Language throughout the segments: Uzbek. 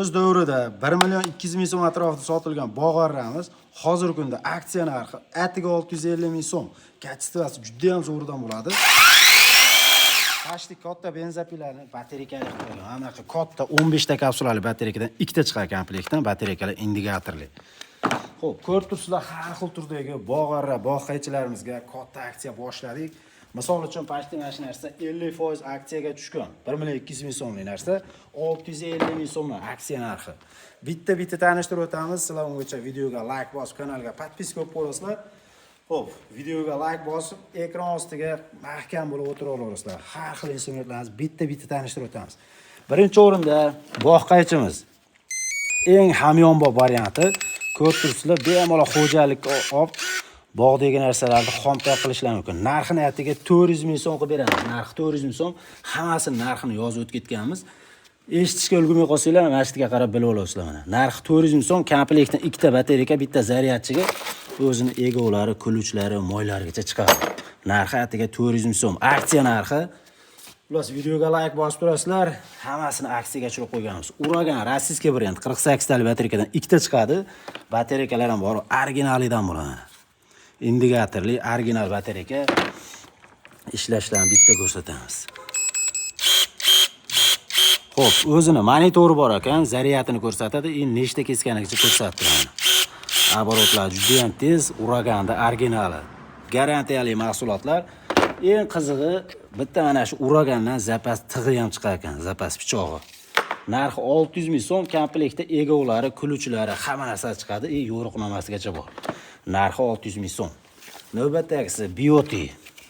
o'z davrida 1,2 million so'm atrofida sotilgan bog'arramiz hozirgi kunda aksiya narxi atiga 650 ming so'm. Kачествоsi juda ham zo'ridan bo'ladi. Plastik katta benzopilarni batareyali qilib qo'ygan. Anaqa katta 15 ta kapsulali batareykadan ikkita chiqqan komplektdan batareyali indikatorli. Xo'p, ko'rib turibsizlar, har xil turdagi bog'arra, bog'qaychilarimizga katta aksiya boshladik. Misol uchun pashti mana narsa 50% aksiyaga tushgan. 1,2 million so'mlik narsa 650 ming so'm aksiya narxi. Bitta tanishtirib o'tamiz. Sizlar ungacha videoga like bosib, kanalga podpiska qilib qo'yasizlar. Xo'p, videoga like bosib, ekran ostiga mahkam bo'lib o'tiraverasizlar. Har xil instrumentlarni bitta tanishtirib o'tamiz. Birinchi o'rinda bog'qaychimiz. Eng hamyonbop varianti. Ko'rib turibsizlar, bemalol xo'jalikka olib bog'dagi narsalarni xomtay qilishlar mumkin. Narxini atiga 400 ming so'm qilib beramiz. Narxi 400 ming so'm. Hammasini narxini yozib o'tib ketganmiz. Eshitishga ulgurmay qolsanglar, mana shu yerga qarab bilib olasizlar mana. Narxi 400 ming so'm, komplektdan ikkita batareyka, bitta zaryadchiga o'zini egovlari, kuluvchlari, moylarigacha chiqadi. Narxi atiga 400 ming so'm. Aksiya narxi. Plus videoga like bosib turasizlar, hammasini aksiyaga tushirib qo'yganmiz. Uragan rossiyskiy variant 48 tali batareykadan ikkita chiqadi. Batareykalar ham bor, originalidan bo'ladi. Indikatorli original batareyka ishlashlarini bitta ko'rsatamiz. Xo'p, o'zini monitori bor ekan, zaryadini ko'rsatadi, nechta kesganigacha ko'rsatib turadi. Оборотlar juda ham tez, uraganda originali. Garantiyali mahsulotlar. Eng qizig'i bitta mana shu uragandan zapas tig'i ham chiqar ekan, zapas pichog'i. Narxi 600 ming so'm, komplektda egovlari, kuluvchilari, hamma narsa chiqadi, yo'riqnomasigacha bor. Narxi 600 ming so'm. Navbatdagisi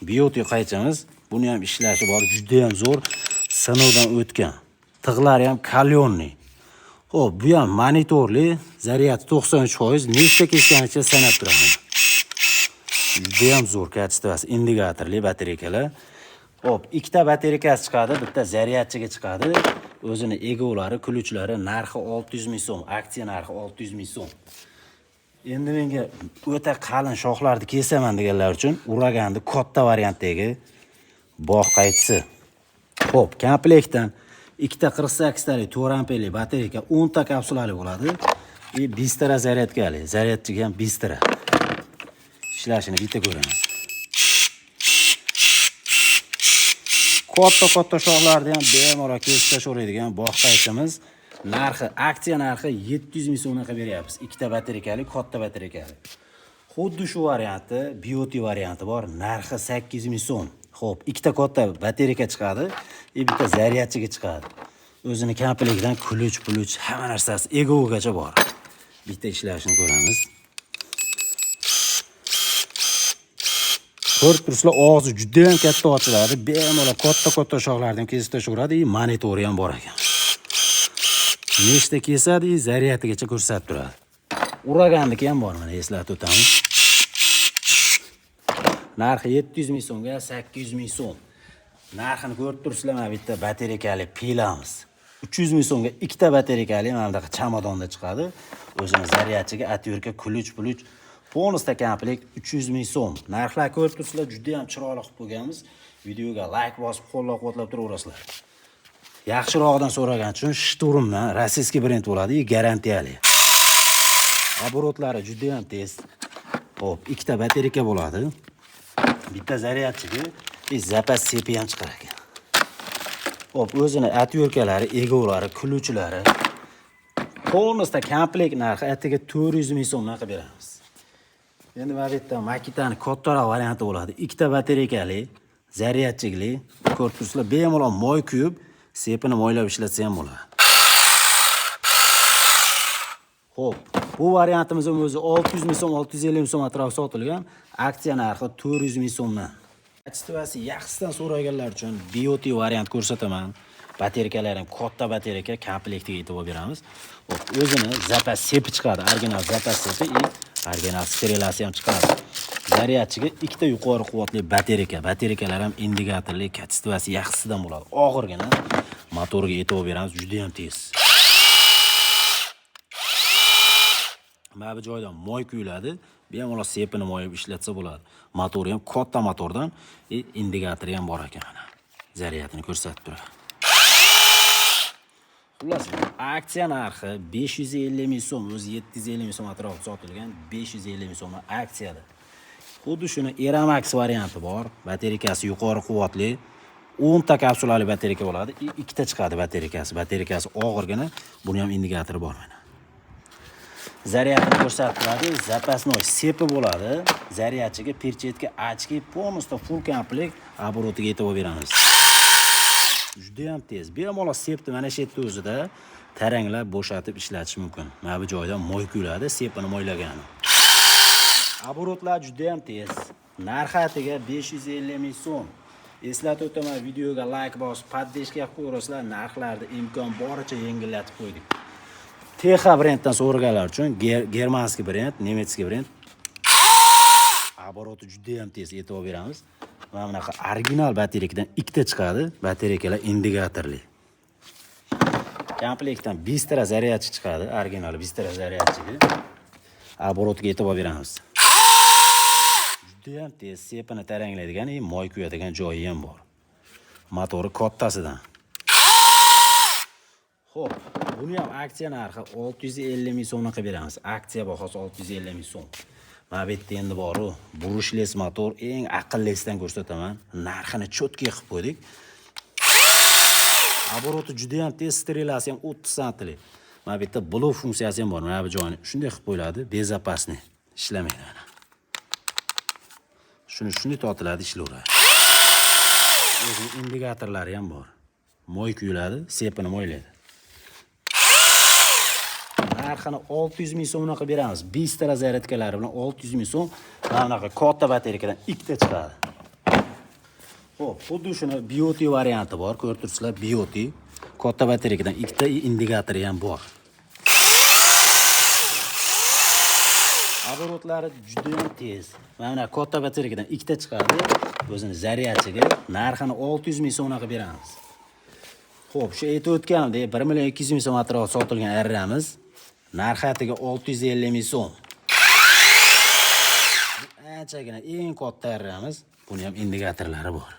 Beauty qaychamiz. Buni ham ishlashi bor, juda ham zo'r, sinovdan o'tgan. Tig'lari ham kalyonli. Xo'p, bu ham monitorli, zaryad 93%, nechta kesganicha sanab turadi. Juda ham zo'r kачествоsi, indikatorli batareykalar. Xo'p, ikkita batareykasi chiqadi, bitta zaryadchiga chiqadi. O'zini egovlari, kuluvchlari, narxi 600 ming so'm, aksiya narxi 600 ming so'm. Endi menga o'ta qalin shoxlarni kesaman deganlar uchun uraganni katta variantdagi bog'qaychisi. Xo'p, komplektdan ikkita 48 tali 4 amperli batareyka 10 ta kapsulali bo'ladi. 20 ta zaryadkali, zaryadchiga ham 20 ta. Ishlashini bitta ko'ramiz. Katta shoxlarni ham bemalol kesib tashlashadigan bog'qaychimiz. Narxi, aksiya narxi 700 ming so'mga qilib beryapmiz. Ikkita batareykali, katta batareykali. Xuddi shu varianti, Beauty varianti bor. Narxi 800 ming so'm. Xo'p, ikkita katta batareyka chiqadi, bitta zaryadchiga chiqadi. O'zini komplektdan kuluch, hamma narsasi egogacha bor. Bitta ishlashini ko'ramiz. Ko'rib turibsizlar, og'zi juda ham katta ochiladi, bemalol katta shoxlardan kesib tashlaveradi, monitori ham bor ekan. Nechta kesadi, zaryadigacha ko'rsatib turadi. Uraganniki ham bor, mana eslatib o'tamiz. Narxi 700 ming so'mga 800 ming so'm. Narxini ko'rib turibsizlar, mana bitta batareykali pilamiz. 300 ming so'mga ikkita batareykali mana bunaqa chamadonda chiqadi. O'zini zaryadchiga, atyorka, kuluch, bonusda komplekt 300 ming so'm. Narxlar ko'rib turibsizlar, juda ham chiroyli qilib qo'yganmiz. Videoga like bosib, qo'llab-quvvatlab turaverasizlar. Yaxshirog'idan so'ragan uchun shturmdan rossiyskiy brend bo'ladi, garantiyali. Оборотлari juda ham tez. Xo'p, ikkita batareyka bo'ladi. Bitta zaryadchiga, zapas sepi ham chiqar ekan. Xo'p, o'zini atyorkalari, egovlari, kuluvchilari. Bonusda komplekt narxi atiga 400 ming so'mdan qilib beramiz. Endi mana bu yerda makitani kattaroq varianti bo'ladi. Ikkita batareykali, zaryadchigli, ko'rib turibsizlar, bemalol moy quyib, sepini moylab ishlatsa ham bo'ladi. Xo'p, bu variantimiz o'zi 600 ming so'm, 650 ming so'm atrofida sotilgan. Aksiya narxi 400 ming so'mdan. Kачествоsi yaxshisidan so'raganlar uchun Beauty variant ko'rsataman. Batareykalar ham katta batareyka, komplektiga e'tibor beramiz. Xo'p, o'zini zapas sepi chiqadi, original zapas sepi, original strelasi ham chiqadi. Zaryadchiga ikkita yuqori quvvatli batareyka. Batareykalar ham indikatorli, kачествоsi yaxshisidan bo'ladi. Og'irgina motoriga e'tibor beramiz, juda ham tez. Mana bu joydan moy quyiladi, bemalol sepini moyib ishlatsa bo'ladi. Motori ham katta motordan, indikatori ham bor ekan mana. Zaryadini ko'rsatib turadi. Xullas, aksiya narxi 550 ming so'm, o'zi 750 ming so'm atrofida sotilgan 550 ming so'm aksiyada. Xuddi shuni Eramax varianti bor. Batareyasi yuqori quvvatli. 10 ta kapsulali batareyka bo'ladi. Ikkita chiqadi batareyasi. Batareyasi og'irgina. Buni ham indikatori bor mana. Zaryadni ko'rsatib turadi. Запасной sepi bo'ladi. Zaryadchiga, perchetka, ochki, полностью full komplekt обороtiga yetib beramiz. Juda ham tez. Bemalol sepni mana shu yerda o'zida taranglab bo'shatib ishlatish mumkin. Mana bu joyda moy kuyiladi, sepini moylagani. Оборотlar juda ham tez. Narxi atiga 550 ming so'm. Eslatib o'taman, videoga like bosib, podpishka qilib qo'yasizlar, narxlarni imkon boricha yengillatib qo'ydik. TH brenddan so'raganlar uchun germanskiy brend, nemetskiy brend. Обороты juda ham tez e'tibor beramiz. Mana bunaqa original batareykadan ikkita chiqadi. Batareykalar indikatorli. Komplektdan 5 ta zaryadchi chiqadi, original 5 ta zaryadchiga. Оборотga e'tibor beramiz. Juda ham tez sepini taranglaydigan, moy kuyadigan joyi ham bor. Motori kattasidan. Xo'p, buni ham aksiya narxi 650 ming so'mdan qilib beramiz. Aksiya bahosi 650 ming so'm. Mana bu yerda endi bor-u, burishles motor eng aqllisidan ko'rsataman. Narxini cho'tga qilib qo'ydik. Обороты juda ham tez, strelasi ham 30 santli. Mana bu yerda blow funksiyasi ham bor. Mana bu joyini shunday qilib qo'yiladi, bezopasniy. Ishlamaydi mana. Shuni tortiladi, ishlayveradi. O'zi indikatorlari ham bor. Moy kuyiladi, sepini moylaydi. Narxini 600 ming so'mdan qilib beramiz. 5 ta zaryadkalari bilan 600 ming so'm. Mana bunaqa katta batareykadan ikkita chiqadi. Xo'p, xuddi shuni BOT varianti bor, ko'rib turibsizlar, BOT. Katta batareykadan ikkita indikatori ham bor. Оборотлari juda ham tez. Mana katta batareykadan ikkita chiqadi. O'zini zaryadchiga narxini 600 ming so'mdan qilib beramiz. Xo'p, shu aytib o'tganimdek 1 million 200 ming so'm atrofida sotilgan arramiz narxi atiga 650 ming so'm. Anchagina eng katta arramiz. Buni ham indikatorlari bor.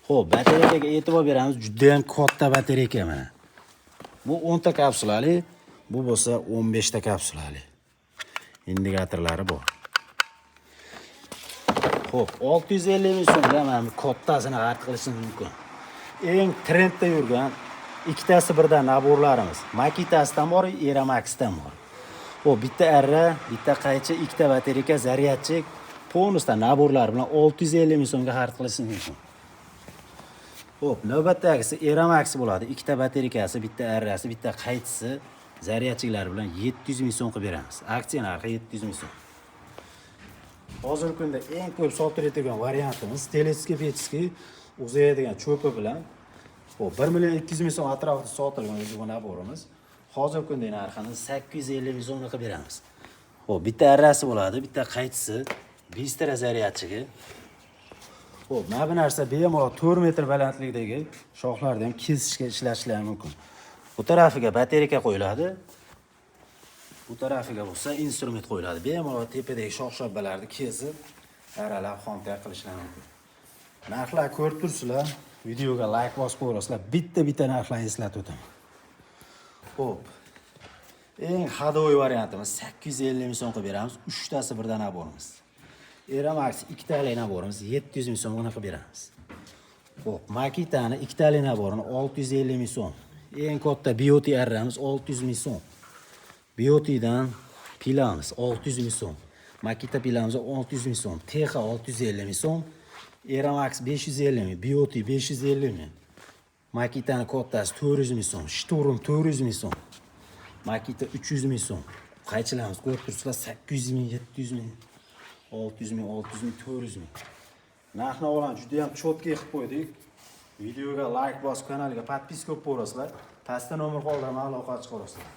Xo'p, batareykaga e'tibor beramiz. Juda ham katta batareyka mana. Bu 10 ta kapsulali, bu bo'lsa 15 ta kapsulali. Indikatorlari bor. Xo'p, 650 ming so'mga mana kattasini xarid qilishingiz mumkin. Eng trendda yurgan ikkitasi birdan naborlarimiz. Makitasidan bor, Eramaxdan bor. Xo'p, bitta arra, bitta qaychi, ikkita batareyka, zaryadchik, polностью naborlar bilan 650 ming so'mga xarid qilishingiz mumkin. Xo'p, navbatdagisi Eramax bo'ladi. Ikkita batereykasi, bitta arrasi, bitta qaychisi, zaryadchiklar bilan 700 ming so'm qilib beramiz. Aksiya narxi 700 ming so'm. Hozirgi kunda eng ko'p sotilayotgan variantimiz teleskopический uzayadigan cho'pi bilan 1 million 200 ming so'm atrofida sotilgan bu naborimiz. Hozirgi kunda narxini 850 ming so'mga qilib beramiz. Xo'p, bitta arrasi bo'ladi, bitta qaychisi, 5 ta zaryadchigi. Xo'p, mana bu narsa bemalol 4 metr balandlikdagi shoxlarni ham kesishga ishlatishlar mumkin. Bu tarafiga batareyka qo'yiladi. Bu tarafiga bo'lsa instrument qo'yiladi. Bemalol tepadagi shox-shabbalarni kesib, aralab xonta qilishlar mumkin. Narxlar ko'rib turibsizlar. Videoga like bosib qo'yasizlar. Bitta narxlarni eslatib o'taman. Xo'p. Eng hadovoy variantimiz 850 ming so'm qilib beramiz. 3 tasi birdan naborimiz. Eramax 2 talik naborimiz 700 ming so'mga qilib beramiz. Xo'p, Makitani 2 talik naborini 650 ming so'm. Eng katta BOT arramiz 600 ming so'm. BOTdan pilamiz 600 ming so'm. Makita pilamiz 600 ming so'm. TH 650 ming so'm. Eramax 550 ming, BOT 550 ming. Makitani kattasi 400 ming so'm. Shturm 400 ming so'm. Makita 300 ming so'm. Qaychilarimiz ko'rib turibsizlar 800 ming, 700 ming, 600 ming, 600 ming, 400 ming. Narx-navolarni juda ham cho'tga qilib qo'ydik. Videoga like bosib, kanalga podpiska qilib qo'yasizlar. Pastda nomer qoldiraman, aloqa chiqarasizlar.